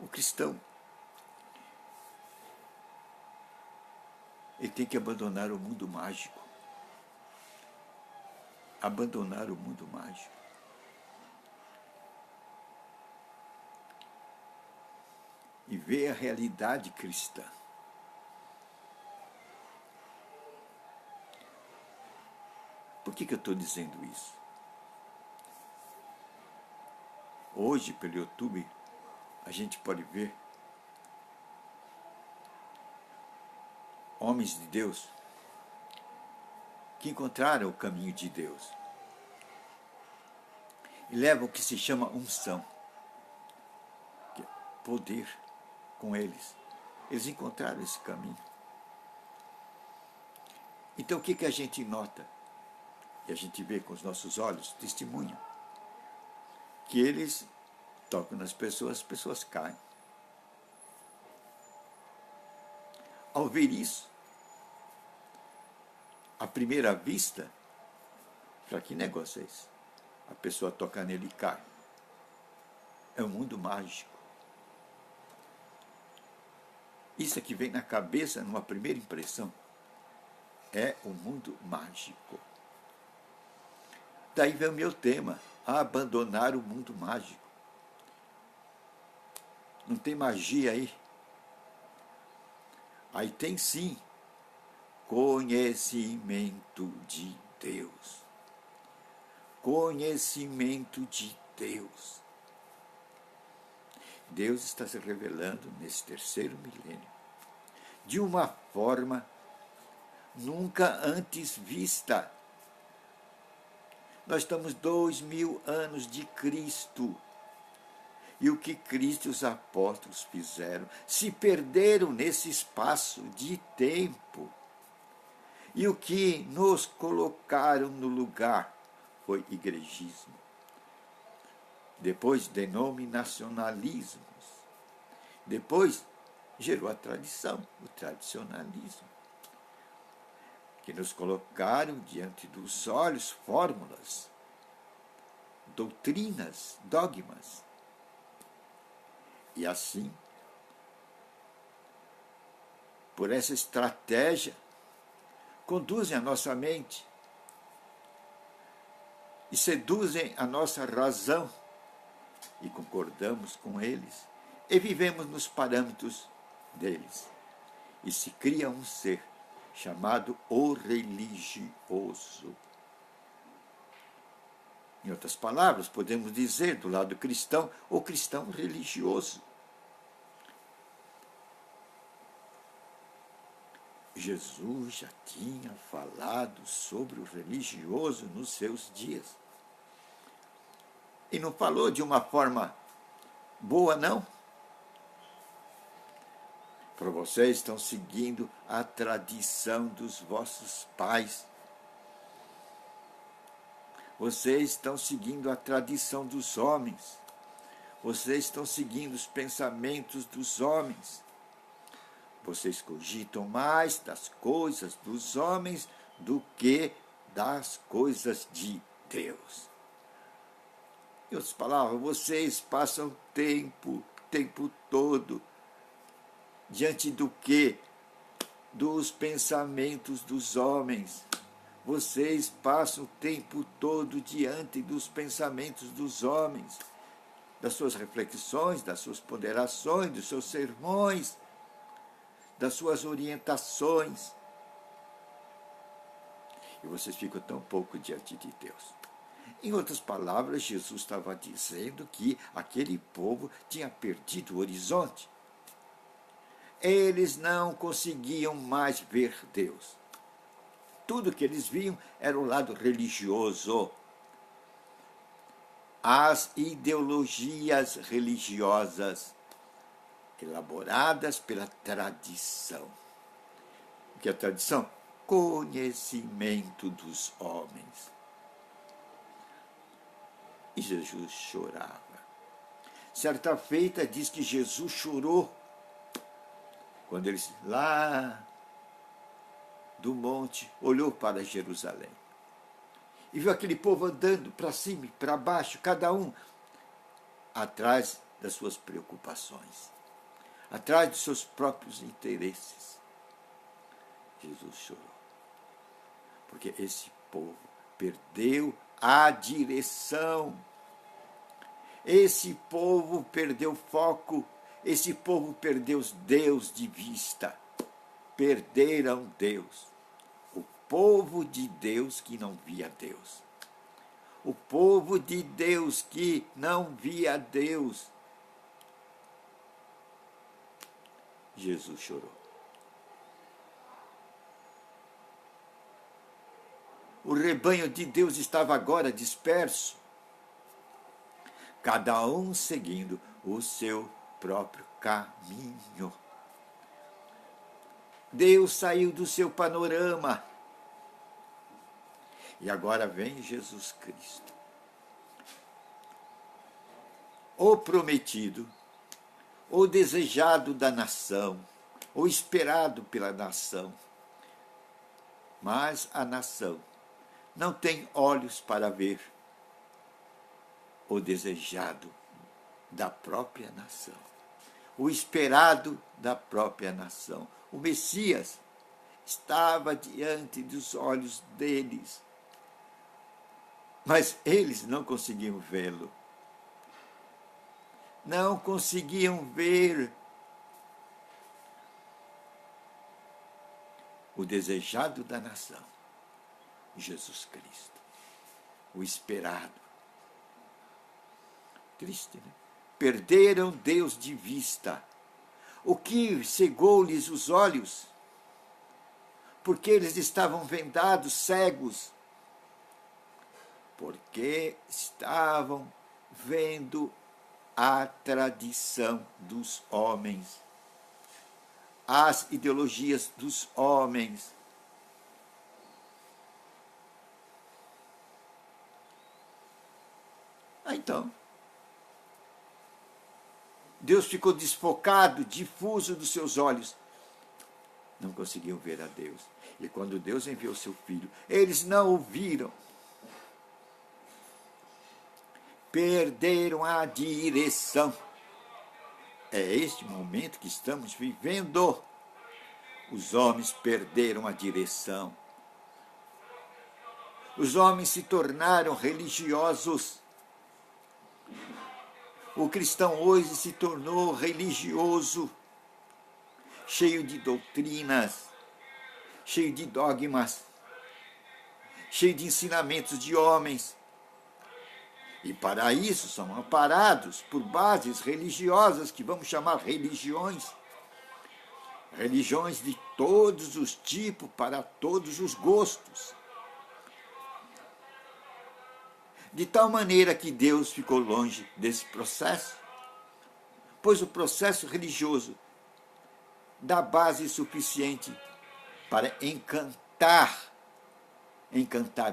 O cristão, ele tem que abandonar o mundo mágico. Abandonar o mundo mágico. E ver a realidade cristã. Por que eu estou dizendo isso? Hoje, pelo YouTube, a gente pode ver homens de Deus que encontraram o caminho de Deus e levam o que se chama unção, que é poder com eles. Eles encontraram esse caminho. Então o que a gente nota? E a gente vê com os nossos olhos, testemunho, que eles tocam nas pessoas, as pessoas caem. Ao ver isso, à primeira vista, para que negócio é esse? A pessoa toca nele e cai. É um mundo mágico. Isso é que vem na cabeça, numa primeira impressão. É um mundo mágico. Daí vem o meu tema, abandonar o mundo mágico. Não tem magia aí? Aí tem sim conhecimento de Deus. Conhecimento de Deus. Deus está se revelando nesse terceiro milênio de uma forma nunca antes vista. Nós estamos 2000 anos de Cristo. E o que Cristo e os apóstolos fizeram? Se perderam nesse espaço de tempo. E o que nos colocaram no lugar foi igrejismo. Depois, denominacionalismos. Depois, gerou a tradição, o tradicionalismo. Que nos colocaram diante dos olhos fórmulas, doutrinas, dogmas. E assim, por essa estratégia, conduzem a nossa mente e seduzem a nossa razão e concordamos com eles e vivemos nos parâmetros deles. E se cria um ser chamado o religioso. Em outras palavras, podemos dizer, do lado cristão, o cristão religioso. Jesus já tinha falado sobre o religioso nos seus dias. E não falou de uma forma boa, não. Para vocês estão seguindo a tradição dos vossos pais. Vocês estão seguindo a tradição dos homens. Vocês estão seguindo os pensamentos dos homens. Vocês cogitam mais das coisas dos homens do que das coisas de Deus. Em outras palavras, vocês passam tempo todo, diante do quê? Dos pensamentos dos homens. Vocês passam o tempo todo diante dos pensamentos dos homens, das suas reflexões, das suas ponderações, dos seus sermões, das suas orientações. E vocês ficam tão pouco diante de Deus. Em outras palavras, Jesus estava dizendo que aquele povo tinha perdido o horizonte. Eles não conseguiam mais ver Deus. Tudo que eles viam era o lado religioso. As ideologias religiosas elaboradas pela tradição. O que é a tradição? Conhecimento dos homens. E Jesus chorava. Certa feita diz que Jesus chorou quando ele lá do monte olhou para Jerusalém e viu aquele povo andando para cima e para baixo, cada um atrás das suas preocupações, atrás dos seus próprios interesses. Jesus chorou, porque esse povo perdeu a direção. Esse povo perdeu foco, esse povo perdeu Deus de vista. Perderam Deus. O povo de Deus que não via Deus. O povo de Deus que não via Deus. Jesus chorou. O rebanho de Deus estava agora disperso, cada um seguindo o seu próprio caminho. Deus saiu do seu panorama. E agora vem Jesus Cristo, o prometido, o desejado da nação, o esperado pela nação. Mas a nação não tem olhos para ver o desejado da própria nação, o esperado da própria nação. O Messias estava diante dos olhos deles, mas eles não conseguiam vê-lo. Não conseguiam ver o desejado da nação, Jesus Cristo, o esperado. Triste, né? Perderam Deus de vista. O que cegou-lhes os olhos? Porque eles estavam vendados, cegos. Porque estavam vendo a tradição dos homens, as ideologias dos homens. Então, Deus ficou desfocado, difuso dos seus olhos. Não conseguiam ver a Deus. E quando Deus enviou seu Filho, eles não o viram. Perderam a direção. É este momento que estamos vivendo. Os homens perderam a direção. Os homens se tornaram religiosos. O cristão hoje se tornou religioso, cheio de doutrinas, cheio de dogmas, cheio de ensinamentos de homens. E para isso são amparados por bases religiosas que vamos chamar religiões. Religiões de todos os tipos, para todos os gostos. De tal maneira que Deus ficou longe desse processo, pois o processo religioso dá base suficiente para encantar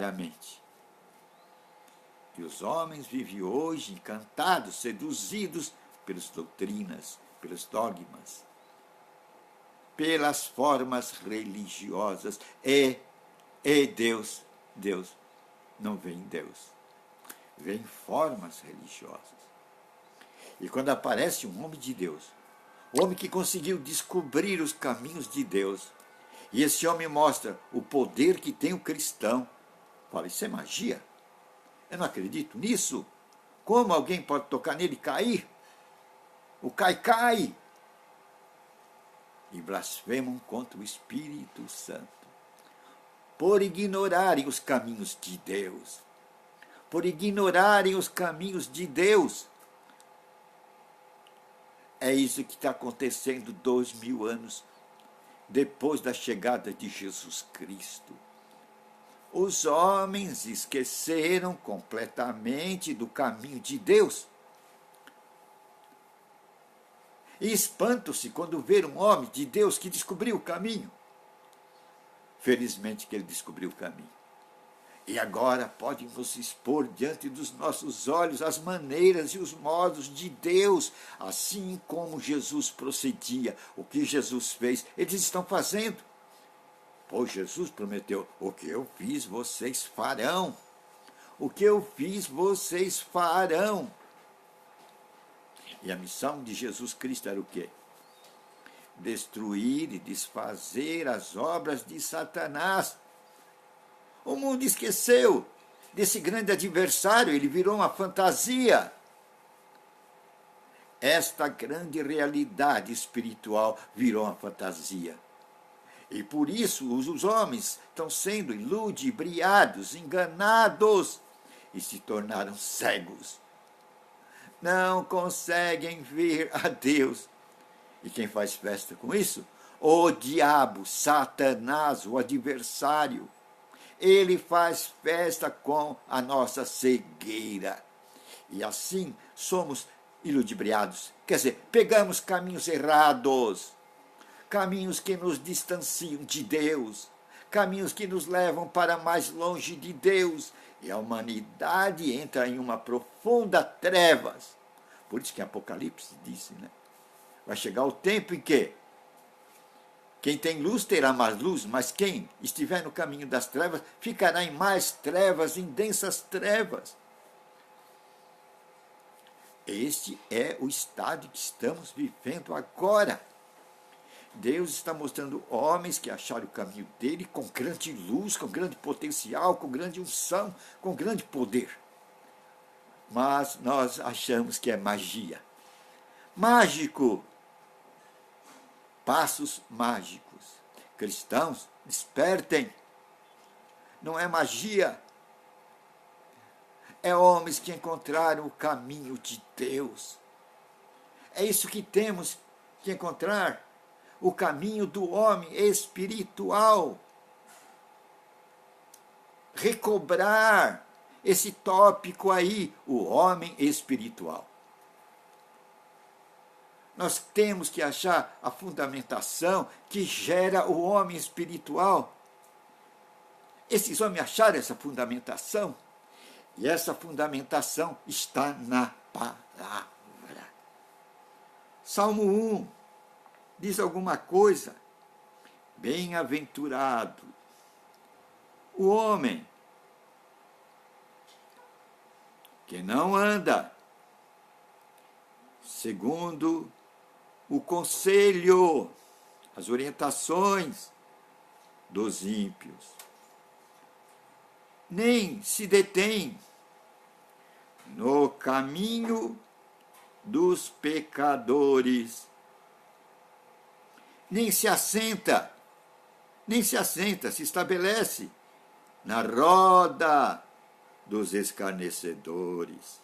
a mente. E os homens vivem hoje encantados, seduzidos pelas doutrinas, pelos dogmas, pelas formas religiosas. E Deus não vem em Deus. Vem formas religiosas. E quando aparece um homem de Deus, o homem que conseguiu descobrir os caminhos de Deus, e esse homem mostra o poder que tem o cristão, fala, isso é magia? Eu não acredito nisso. Como alguém pode tocar nele e cair? O cai. E blasfemam contra o Espírito Santo, por ignorarem os caminhos de Deus. Por ignorarem os caminhos de Deus. É isso que está acontecendo 2000 anos depois da chegada de Jesus Cristo. Os homens esqueceram completamente do caminho de Deus. E espantam-se quando vê um homem de Deus que descobriu o caminho. Felizmente que ele descobriu o caminho. E agora pode nos expor diante dos nossos olhos as maneiras e os modos de Deus, assim como Jesus procedia, o que Jesus fez, eles estão fazendo. Pois Jesus prometeu, o que eu fiz, vocês farão. O que eu fiz, vocês farão. E a missão de Jesus Cristo era o quê? Destruir e desfazer as obras de Satanás. O mundo esqueceu desse grande adversário, ele virou uma fantasia. Esta grande realidade espiritual virou uma fantasia. E por isso os homens estão sendo ludibriados, enganados e se tornaram cegos. Não conseguem ver a Deus. E quem faz festa com isso? O diabo, Satanás, o adversário. Ele faz festa com a nossa cegueira. E assim somos iludibriados. Quer dizer, pegamos caminhos errados, caminhos que nos distanciam de Deus, caminhos que nos levam para mais longe de Deus. E a humanidade entra em uma profunda trevas. Por isso que Apocalipse disse, né? Vai chegar o tempo em que quem tem luz terá mais luz, mas quem estiver no caminho das trevas ficará em mais trevas, em densas trevas. Este é o estado que estamos vivendo agora. Deus está mostrando homens que acharam o caminho dele com grande luz, com grande potencial, com grande unção, com grande poder. Mas nós achamos que é magia. Mágico. Passos mágicos. Cristãos, despertem. Não é magia. É homens que encontraram o caminho de Deus. É isso que temos que encontrar. O caminho do homem espiritual. Recobrar esse tópico aí, o homem espiritual. Nós temos que achar a fundamentação que gera o homem espiritual. Esses homens acharam essa fundamentação, e essa fundamentação está na palavra. Salmo 1 diz alguma coisa. Bem-aventurado o homem que não anda segundo o conselho, as orientações dos ímpios, nem se detém no caminho dos pecadores, nem se assenta, se estabelece na roda dos escarnecedores.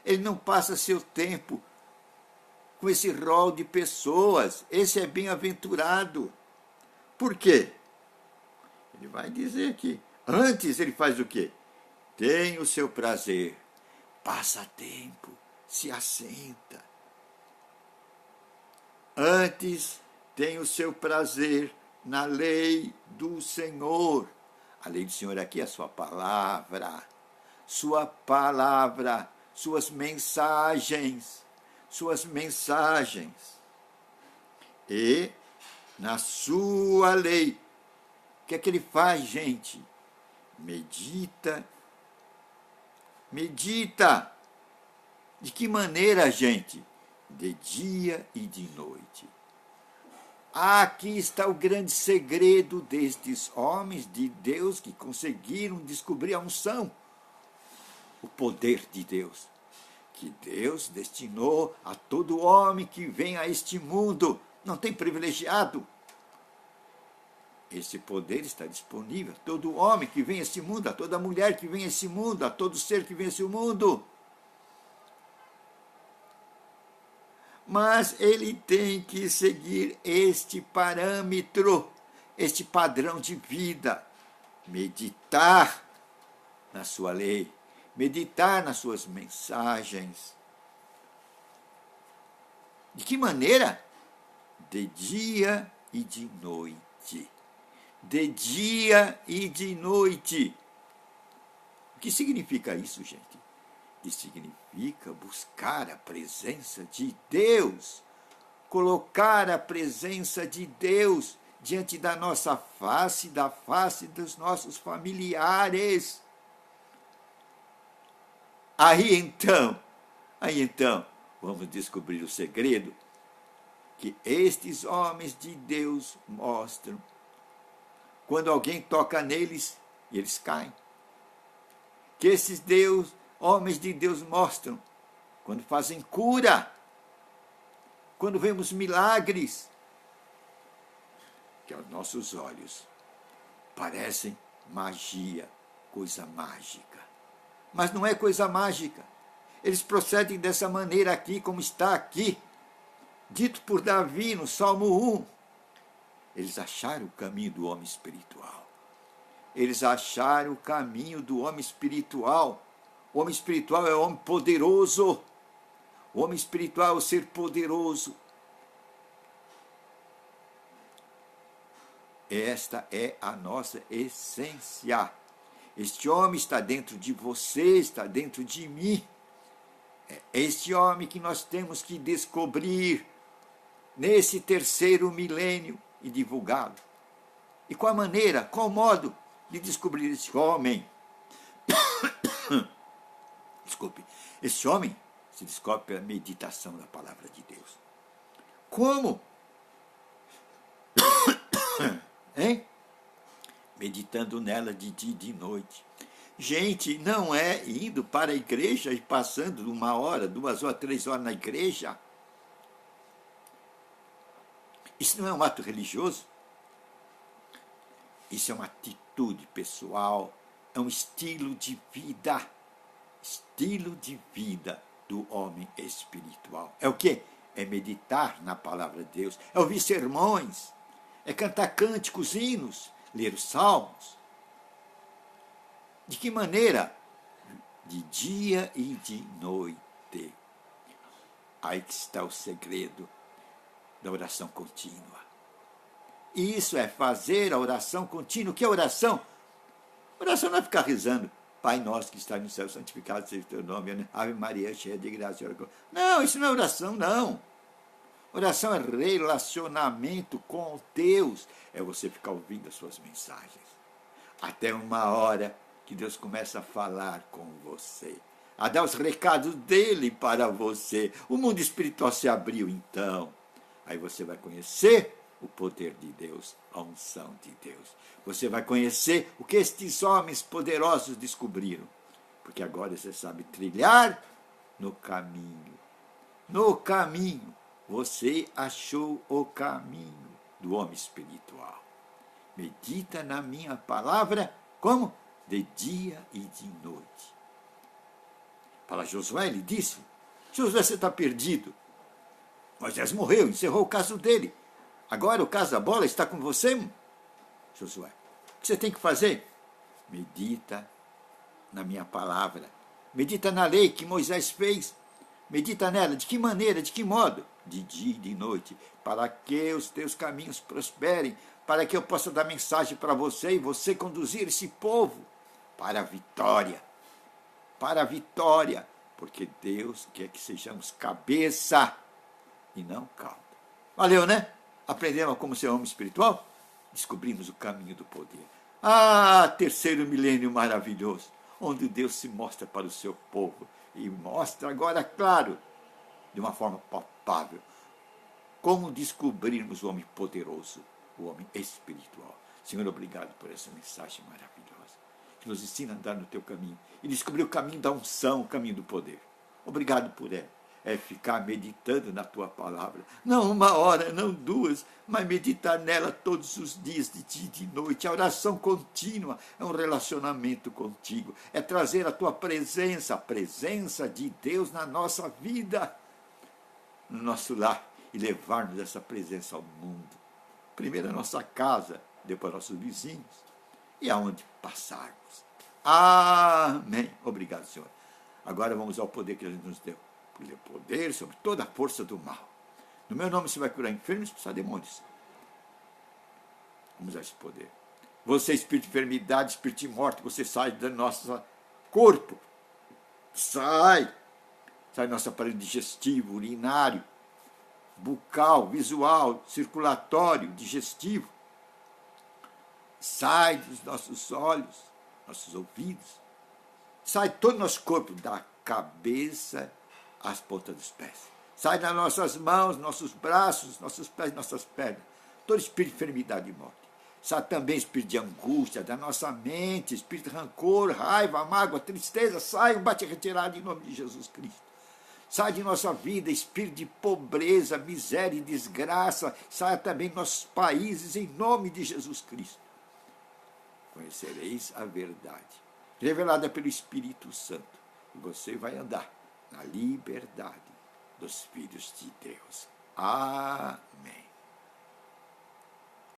Ele não passa seu tempo com esse rol de pessoas. Esse é bem-aventurado. Por quê? Ele vai dizer aqui. Antes ele faz o quê? Tem o seu prazer, passa tempo, se assenta. Antes tem o seu prazer na lei do Senhor. A lei do Senhor aqui é a sua palavra, suas mensagens. E na sua lei, o que é que ele faz, gente? Medita. De que maneira, gente? De dia e de noite. Aqui está o grande segredo destes homens de Deus que conseguiram descobrir a unção, o poder de Deus, que Deus destinou a todo homem que vem a este mundo. Não tem privilegiado. Esse poder está disponível a todo homem que vem a este mundo, a toda mulher que vem a este mundo, a todo ser que vem a este mundo. Mas ele tem que seguir este parâmetro, este padrão de vida. Meditar na sua lei, meditar nas suas mensagens. De que maneira? De dia e de noite. De dia e de noite. O que significa isso, gente? Isso significa buscar a presença de Deus, colocar a presença de Deus diante da nossa face, da face dos nossos familiares. Aí então, Vamos descobrir o segredo que estes homens de Deus mostram. Quando alguém toca neles, eles caem. Que esses homens de Deus mostram quando fazem cura, quando vemos milagres, que aos nossos olhos parecem magia, coisa mágica. Mas não é coisa mágica. Eles procedem dessa maneira aqui, como está aqui, dito por Davi no Salmo 1. Eles acharam o caminho do homem espiritual. Eles acharam o caminho do homem espiritual. O homem espiritual é o homem poderoso. O homem espiritual é o ser poderoso. Esta é a nossa essência. Este homem está dentro de você, está dentro de mim. É este homem que nós temos que descobrir nesse terceiro milênio e divulgá-lo. E qual a maneira, qual o modo de descobrir esse homem? Desculpe, esse homem se descobre pela meditação da palavra de Deus. Como? Hein? Meditando nela de dia e de noite. Gente, não é indo para a igreja e passando 1 hora, 2 horas, 3 horas na igreja. Isso não é um ato religioso. Isso é uma atitude pessoal, é um estilo de vida. Estilo de vida do homem espiritual. É o quê? É meditar na palavra de Deus, é ouvir sermões, é cantar cânticos, hinos, ler os salmos. De que maneira? De dia e de noite. Aí que está o segredo da oração contínua. Isso é fazer a oração contínua. O que é oração? Oração não é ficar rezando. Pai nosso que está no céu, santificado seja o teu nome. Ave Maria, cheia de graça. Não, isso não é oração, não. Oração é relacionamento com Deus. É você ficar ouvindo as suas mensagens. Até 1 hora que Deus começa a falar com você, a dar os recados dele para você. O mundo espiritual se abriu, então. Aí você vai conhecer o poder de Deus, a unção de Deus. Você vai conhecer o que estes homens poderosos descobriram. Porque agora você sabe trilhar no caminho. No caminho. Você achou o caminho do homem espiritual. Medita na minha palavra, como? De dia e de noite. Para Josué, ele disse: Josué, você está perdido. Moisés morreu, encerrou o caso dele. Agora o caso da bola está com você, Josué. O que você tem que fazer? Medita na minha palavra. Medita na lei que Moisés fez. Medita nela. De que maneira, de que modo? De dia e de noite. Para que os teus caminhos prosperem. Para que eu possa dar mensagem para você e você conduzir esse povo para a vitória. Para a vitória. Porque Deus quer que sejamos cabeça e não cauda. Valeu, né? Aprendemos como ser homem espiritual? Descobrimos o caminho do poder. Terceiro milênio maravilhoso, onde Deus se mostra para o seu povo. E mostra agora, claro, de uma forma palpável, como descobrirmos o homem poderoso, o homem espiritual. Senhor, obrigado por essa mensagem maravilhosa, que nos ensina a andar no teu caminho e descobrir o caminho da unção, o caminho do poder. Obrigado por ela. É ficar meditando na tua palavra. Não 1 hora, não 2, mas meditar nela todos os dias, de dia e de noite. A oração contínua é um relacionamento contigo. É trazer a tua presença, a presença de Deus na nossa vida, no nosso lar, e levarmos essa presença ao mundo. Primeiro a nossa casa, depois nossos vizinhos, e aonde passarmos. Amém. Obrigado, Senhor. Agora vamos ao poder que Ele nos deu. Ele é poder sobre toda a força do mal. No meu nome você vai curar enfermos e expulsar demônios. Vamos a esse poder. Você, espírito de enfermidade, espírito de morte, você sai do nosso corpo. Sai do nosso aparelho digestivo, urinário, bucal, visual, circulatório, digestivo. Sai dos nossos olhos, nossos ouvidos. Sai todo o nosso corpo, da cabeça às pontas dos pés. Sai das nossas mãos, nossos braços, nossos pés, nossas pernas. Todo espírito de enfermidade e morte. Sai também espírito de angústia da nossa mente, espírito de rancor, raiva, mágoa, tristeza. Sai, bate retirado em nome de Jesus Cristo. Sai de nossa vida espírito de pobreza, miséria e desgraça. Sai também de nossos países em nome de Jesus Cristo. Conhecereis a verdade, revelada pelo Espírito Santo. E você vai andar na liberdade dos filhos de Deus. Amém.